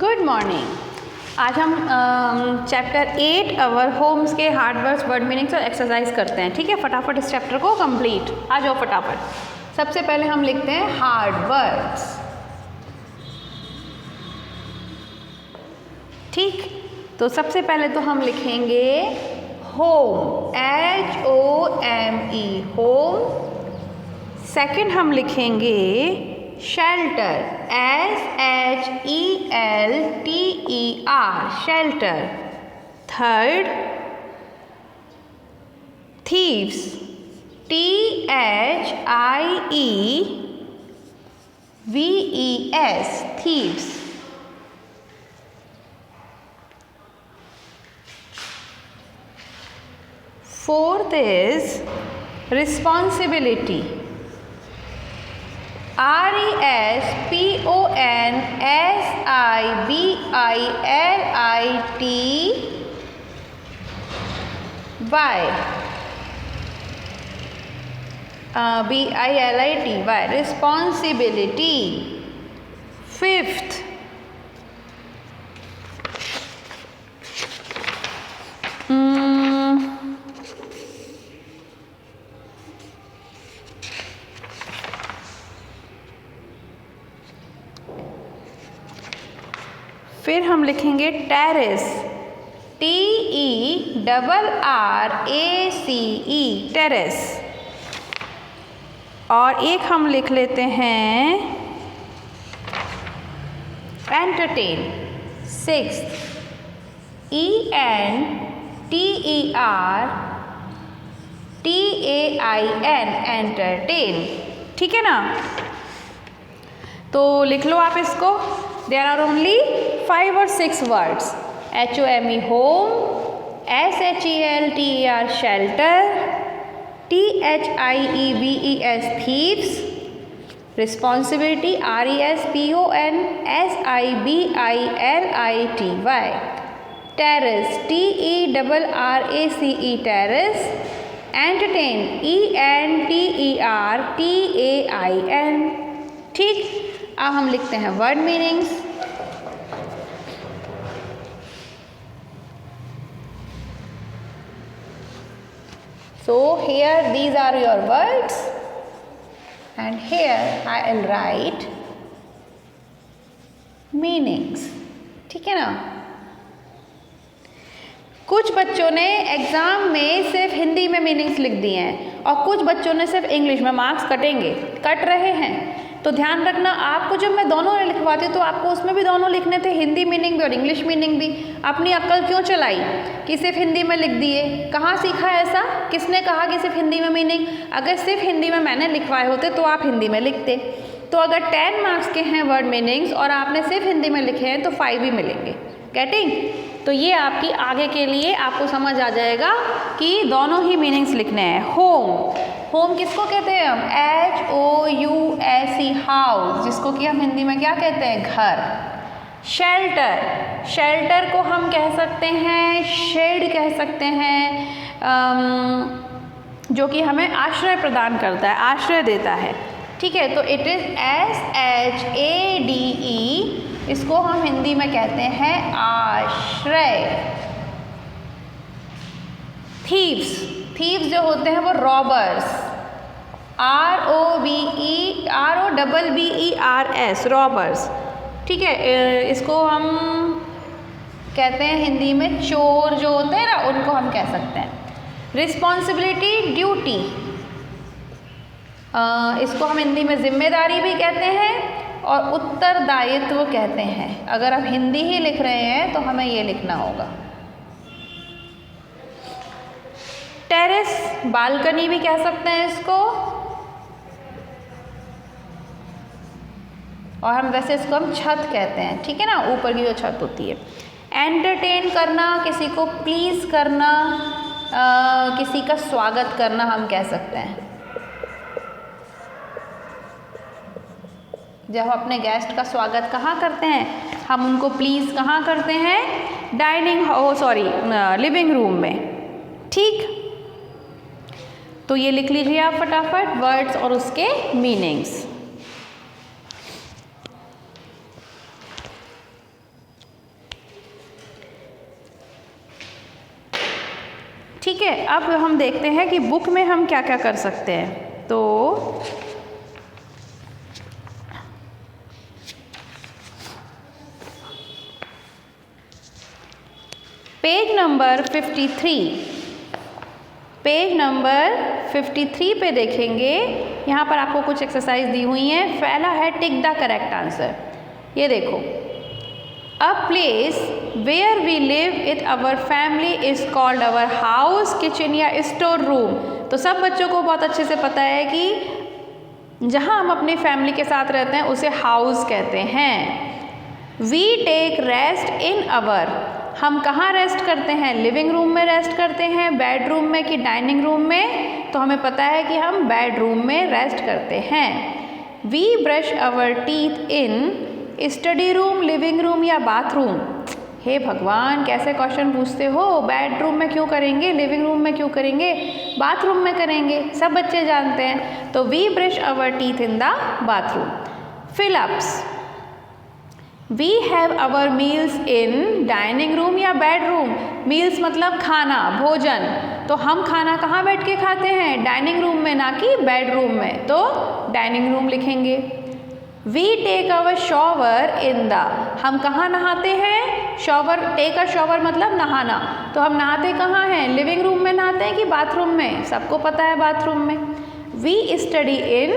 Good morning. आज हम chapter 8 अवर Holmes के हार्ड वर्ड्स, वर्ड मीनिंग्स और एक्सरसाइज करते हैं। ठीक है, फटाफट इस चैप्टर को कंप्लीट। आ जाओ फटाफट। सबसे पहले हम लिखते हैं हार्ड वर्ड्स। ठीक, तो सबसे पहले तो हम लिखेंगे होम, HOME, होम। सेकंड हम लिखेंगे shelter, SHELTER, shelter. Third thieves, THIEVES, thieves. Fourth is responsibility, RESPONSIBILITY, responsibility. Fifth, फिर हम लिखेंगे टेरेस, TERRACE, टेरेस। और एक हम लिख लेते हैं एंटरटेन। Sixth, ENTERTAIN, entertain. ठीक है ना, तो लिख लो आप इसको। There are only 5 or 6 words. HOME, home, SHELTER, shelter, THIEVES, thieves, responsibility, RESPONSIBILITY, terrace, TERRACE, terrace, entertain, ENTERTAIN। ठीक, अब हम लिखते हैं word meanings. So here these are your words and here I will write meanings। ठीक है ना, कुछ बच्चों ने एग्जाम में सिर्फ हिंदी में मीनिंग्स लिख दिए हैं और कुछ बच्चों ने सिर्फ इंग्लिश में। मार्क्स कट रहे हैं, तो ध्यान रखना। आपको जब मैं दोनों लिखवाती तो आपको उसमें भी दोनों लिखने थे, हिंदी मीनिंग भी और इंग्लिश मीनिंग भी। अपनी अक्ल क्यों चलाई कि सिर्फ हिंदी में लिख दिए? कहाँ सीखा ऐसा? किसने कहा कि सिर्फ हिंदी में मीनिंग? अगर सिर्फ हिंदी में मैंने लिखवाए होते तो आप हिंदी में लिखते। तो अगर 10 मार्क्स के हैं वर्ड मीनिंग्स और आपने सिर्फ हिंदी में लिखे हैं तो 5 ही मिलेंगे। गेटिंग? तो ये आपकी आगे के लिए आपको समझ आ जाएगा कि दोनों ही मीनिंग्स लिखने हैं। होम, होम किसको कहते हैं हम? HOUSE, हाउस, जिसको कि हम हिंदी में क्या कहते हैं? घर। शेल्टर, शेल्टर को हम कह सकते हैं शेड, कह सकते हैं, जो कि हमें आश्रय प्रदान करता है, आश्रय देता है। ठीक है, तो इट इज़ SHADE, इसको हम हिंदी में कहते हैं आश्रय। थीव्स, थीव्स जो होते हैं वो रॉबर्स, ROBBERS, रॉबर्स। ठीक है, इसको हम कहते हैं हिंदी में चोर जो होते हैं ना, उनको हम कह सकते हैं। रिस्पॉन्सिबिलिटी, ड्यूटी, इसको हम हिंदी में जिम्मेदारी भी कहते हैं और उत्तरदायित्व कहते हैं। अगर आप हिंदी ही लिख रहे हैं तो हमें ये लिखना होगा। टेरेस, बालकनी भी कह सकते हैं इसको, और हम वैसे इसको हम छत कहते हैं। ठीक है ना, ऊपर की जो छत होती है। एंटरटेन करना, किसी को प्लीज़ करना, किसी का स्वागत करना हम कह सकते हैं। जब हम अपने गेस्ट का स्वागत कहाँ करते हैं? हम उनको प्लीज़ कहाँ करते हैं? लिविंग रूम में। ठीक, तो ये लिख लीजिए आप फटाफट वर्ड्स और उसके मीनिंग्स। ठीक है, अब हम देखते हैं कि बुक में हम क्या क्या कर सकते हैं। तो पेज नंबर 53 पे देखेंगे, यहाँ पर आपको कुछ एक्सरसाइज दी हुई हैं। पहला है टिक द करेक्ट आंसर। ये देखो, a place where we live with our family is called our house, kitchen या स्टोर रूम। तो सब बच्चों को बहुत अच्छे से पता है कि जहाँ हम अपनी फैमिली के साथ रहते हैं उसे हाउस कहते हैं। We take rest in our, हम कहाँ रेस्ट करते हैं? लिविंग रूम में रेस्ट करते हैं, बेडरूम में कि डाइनिंग रूम में? तो हमें पता है कि हम बेडरूम में रेस्ट करते हैं। We brush our teeth in study room, living room या बाथरूम? हे भगवान, कैसे क्वेश्चन पूछते हो? बेडरूम में क्यों करेंगे, लिविंग रूम में क्यों करेंगे, बाथरूम में करेंगे, सब बच्चे जानते हैं। तो we brush our teeth in the bathroom. Fill ups, we have our meals in dining room या बेडरूम? मील्स मतलब खाना, भोजन। तो हम खाना कहाँ बैठ के खाते हैं? डाइनिंग रूम में, ना कि बेडरूम में। तो डाइनिंग रूम लिखेंगे। We take our shower in the, हम कहाँ नहाते हैं? शॉवर, टेक अ शॉवर मतलब नहाना। तो हम नहाते कहाँ हैं? लिविंग रूम में नहाते हैं कि बाथरूम में? सबको पता है बाथरूम में। We study in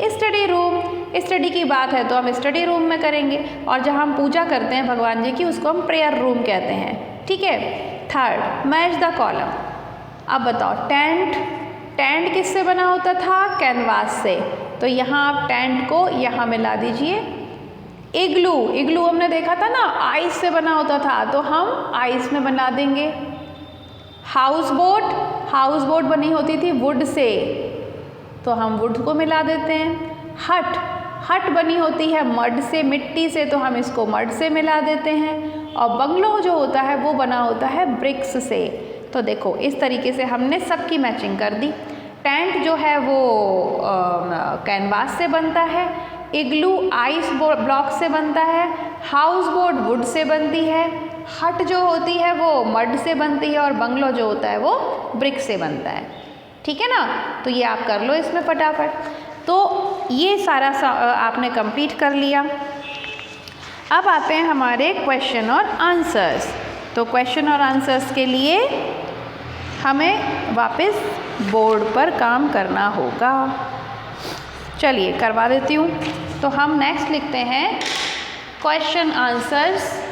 study room, study की बात है तो हम स्टडी रूम में करेंगे। और जहाँ हम पूजा करते हैं भगवान जी की, उसको हम प्रेयर रूम कहते हैं। ठीक है। Third, match the column. अब बताओ, टेंट किससे बना होता था? कैनवास से। तो यहाँ आप टेंट को यहाँ मिला दीजिए। इग्लू हमने देखा था ना, आइस से बना होता था, तो हम आइस में बना देंगे। हाउस बोट बनी होती थी वुड से, तो हम वुड को मिला देते हैं। हट बनी होती है मड से, मिट्टी से, तो हम इसको मड से मिला देते हैं। और बंगलो जो होता है वो बना होता है ब्रिक्स से। तो देखो, इस तरीके से हमने सबकी मैचिंग कर दी। टेंट जो है वो कैनवास से बनता है, इग्लू आइस ब्लॉक से बनता है, हाउस बोट वुड से बनती है, हट जो होती है वो मड से बनती है, और बंगलो जो होता है वो ब्रिक से बनता है। ठीक है ना? तो ये आप कर लो इसमें फटाफट। तो ये सारा आपने कंप्लीट कर लिया। अब आते हैं हमारे क्वेश्चन और आंसर्स। तो क्वेश्चन और आंसर्स के लिए हमें वापस बोर्ड पर काम करना होगा। चलिए करवा देती हूँ। तो हम नेक्स्ट लिखते हैं क्वेश्चन आंसर्स।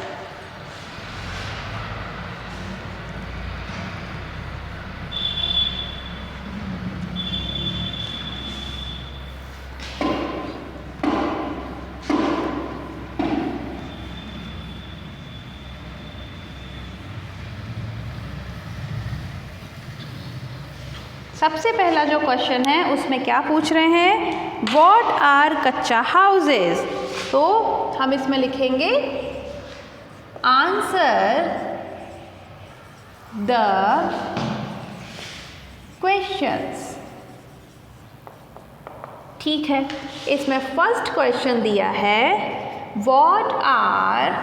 सबसे पहला जो क्वेश्चन है उसमें क्या पूछ रहे हैं? व्हाट आर कच्चा हाउसेस? तो हम इसमें लिखेंगे आंसर द क्वेश्चंस। ठीक है, इसमें फर्स्ट क्वेश्चन दिया है व्हाट आर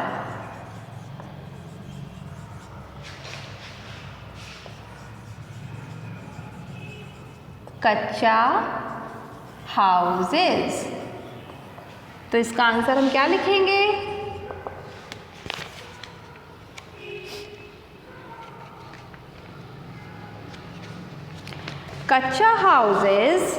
कच्चा हाउसेस। तो इसका आंसर हम क्या लिखेंगे? Kaccha houses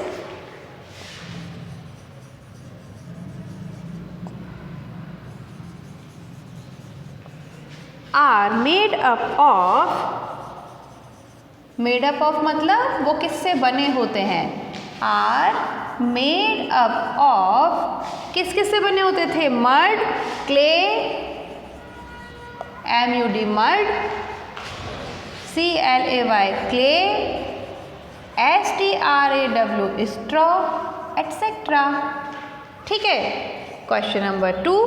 are made up of मतलब वो किससे बने होते हैं? आर मेड अप ऑफ किस से बने होते थे? Mud, clay, MUD mud, CLAY clay, STRAW straw, etcetera. ठीक है। Question number 2,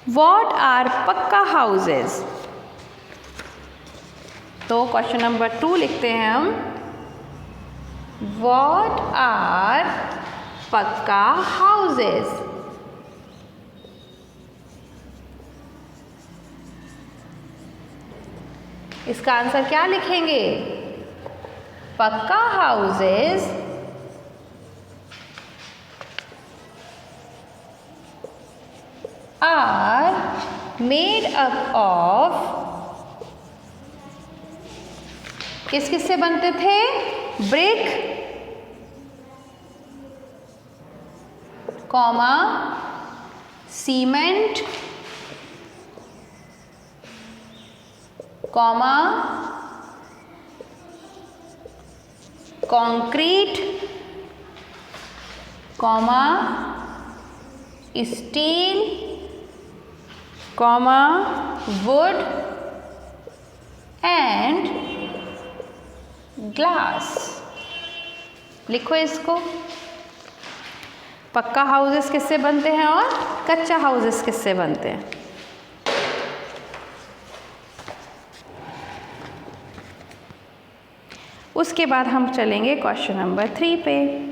what are pakka houses? तो क्वेश्चन नंबर 2 लिखते हैं हम व्हाट आर पक्का हाउसेस। इसका आंसर क्या लिखेंगे? Pakka houses are made up of, किस किस से बनते थे? Brick, comma, cement, comma, concrete, comma, steel, comma, wood and glass. लिखो इसको। पक्का हाउसेस किससे बनते हैं और कच्चा हाउसेस किससे बनते हैं? उसके बाद हम चलेंगे क्वेश्चन नंबर 3 पे।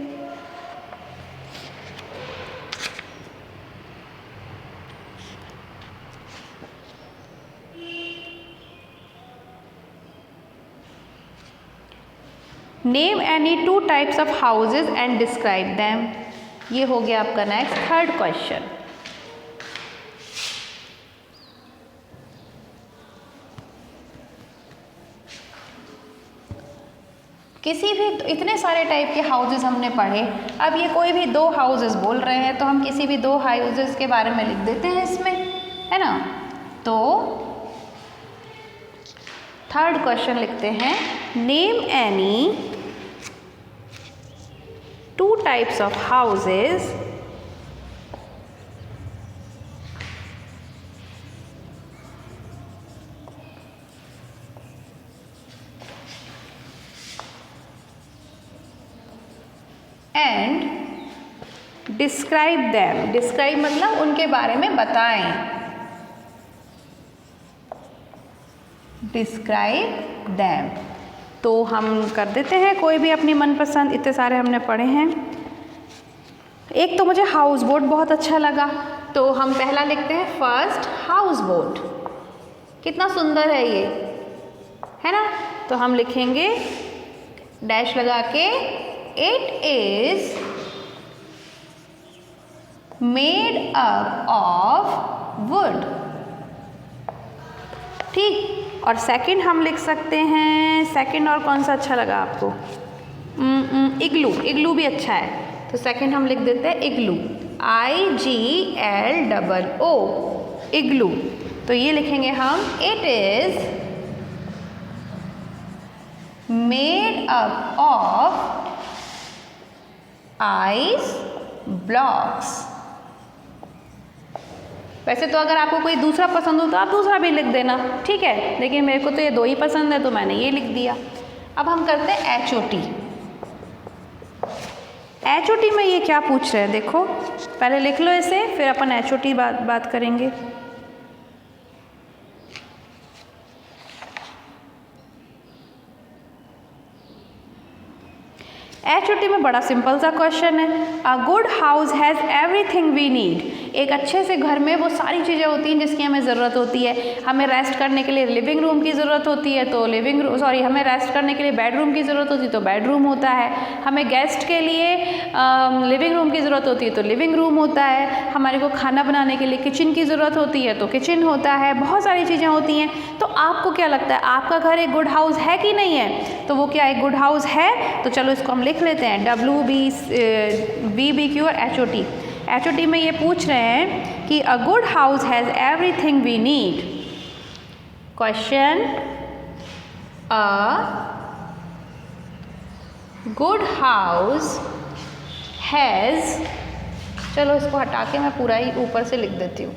Name any 2 types of houses and describe them. ये हो गया आपका नेक्स्ट 3rd क्वेश्चन। किसी भी, इतने सारे टाइप के हाउसेज हमने पढ़े, अब ये कोई भी 2 हाउसेज बोल रहे हैं तो हम किसी भी 2 हाउसेज के बारे में लिख देते हैं इसमें, है ना। तो 3rd क्वेश्चन लिखते हैं, name any 2 types of houses and describe them। describe मतलब उनके बारे में बताएं। describe them तो हम कर देते हैं कोई भी अपनी मनपसंद, इतने सारे हमने पढ़े हैं। एक तो मुझे हाउस बोट बहुत अच्छा लगा, तो हम पहला लिखते हैं फर्स्ट हाउस बोट। कितना सुंदर है ये, है ना। तो हम लिखेंगे डैश लगा के, it is made up of would. ठीक। और सेकंड हम लिख सकते हैं, सेकंड और कौन सा अच्छा लगा आपको? इग्लू। इग्लू भी अच्छा है, तो सेकंड हम लिख देते हैं इग्लू, IGLOO, इग्लू। तो ये लिखेंगे हम, it is made up of ice blocks. वैसे तो अगर आपको कोई दूसरा पसंद हो तो आप दूसरा भी लिख देना, ठीक है, लेकिन मेरे को तो ये 2 ही पसंद है तो मैंने ये लिख दिया। अब हम करते हैं HOT। HOT में ये क्या पूछ रहे हैं देखो, पहले लिख लो इसे, फिर अपन HOT बात करेंगे। HOT में बड़ा सिंपल सा क्वेश्चन है, a good house has everything we need. एक अच्छे से घर में वो सारी चीज़ें होती हैं जिसकी हमें ज़रूरत होती है। हमें रेस्ट करने के लिए लिविंग रूम की ज़रूरत होती है तो हमें रेस्ट करने के लिए बेडरूम की ज़रूरत होती है तो बेडरूम होता है। हमें गेस्ट के लिए लिविंग रूम की ज़रूरत होती है तो लिविंग रूम होता है। हमारे को खाना बनाने के लिए किचन की ज़रूरत होती है तो किचन होता है। बहुत सारी चीज़ें होती हैं। तो आपको क्या लगता है, आपका घर एक गुड हाउस है कि नहीं है? तो वो क्या एक गुड हाउस है? तो चलो इसको हम लिख लेते हैं, WBBQ और HOT। HOT में ये पूछ रहे हैं कि a good house has everything we need. Question, a good house has, चलो इसको हटा के मैं पूरा ही ऊपर से लिख देती हूँ।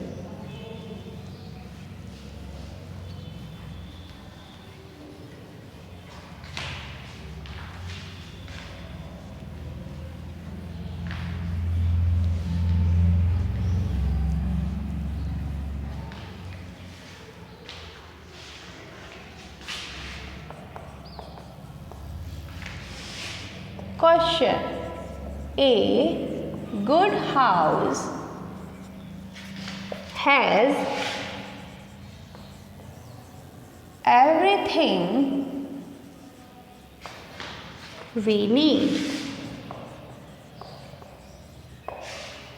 Question, a good house has everything we need.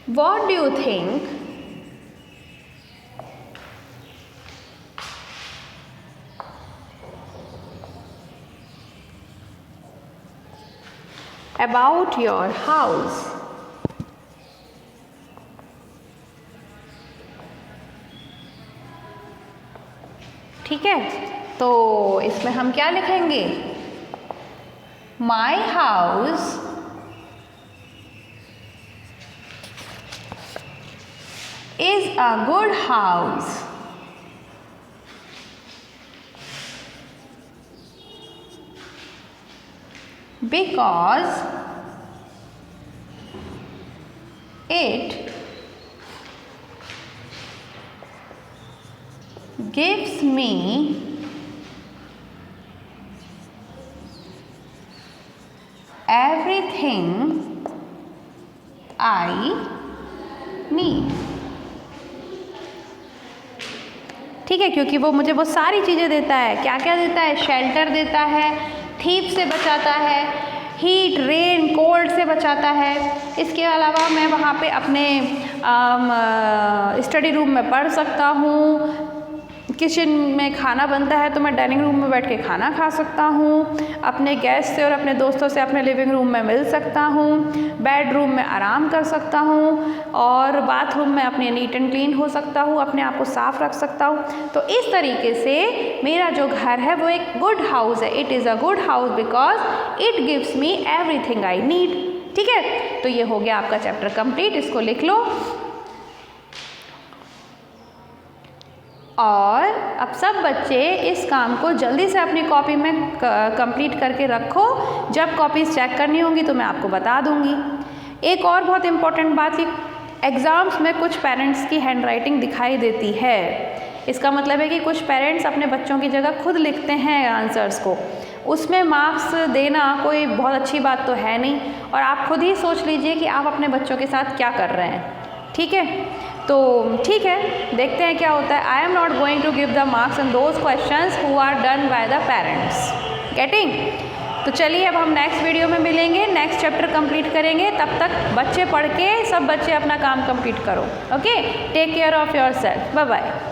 What do you think about your house? ठीक है, तो इसमें हम क्या लिखेंगे? My house is a good house. Because it gives me everything I need. ठीक है, क्योंकि वो मुझे वो सारी चीज़ें देता है। क्या क्या देता है? शेल्टर देता है, थीप से बचाता है, हीट, रेन, कोल्ड से बचाता है। इसके अलावा मैं वहाँ पे अपने स्टडी रूम में पढ़ सकता हूँ। किचन में खाना बनता है तो मैं डाइनिंग रूम में बैठ के खाना खा सकता हूँ। अपने गेस्ट से और अपने दोस्तों से अपने लिविंग रूम में मिल सकता हूँ। बेडरूम में आराम कर सकता हूँ और बाथरूम में अपने नीट एंड क्लीन हो सकता हूँ, अपने आप को साफ रख सकता हूँ। तो इस तरीके से मेरा जो घर है वो एक गुड हाउस है। It is a good house because it gives me everything I need. ठीक है, तो ये हो गया आपका चैप्टर कंप्लीट। इसको लिख लो और अब सब बच्चे इस काम को जल्दी से अपनी कॉपी में कंप्लीट करके रखो। जब कॉपीज़ चेक करनी होंगी तो मैं आपको बता दूंगी। एक और बहुत इम्पॉर्टेंट बात, कि एग्ज़ाम्स में कुछ पेरेंट्स की हैंडराइटिंग दिखाई देती है। इसका मतलब है कि कुछ पेरेंट्स अपने बच्चों की जगह खुद लिखते हैं आंसर्स को। उसमें मार्क्स देना कोई बहुत अच्छी बात तो है नहीं, और आप खुद ही सोच लीजिए कि आप अपने बच्चों के साथ क्या कर रहे हैं। ठीक है, तो ठीक है, देखते हैं क्या होता है। I am not going to give the marks in those questions who are done by the parents. Getting? तो चलिए अब हम नेक्स्ट वीडियो में मिलेंगे, नेक्स्ट चैप्टर कंप्लीट करेंगे। तब तक बच्चे पढ़ के सब बच्चे अपना काम कंप्लीट करो। Okay, take care of yourself. Bye bye.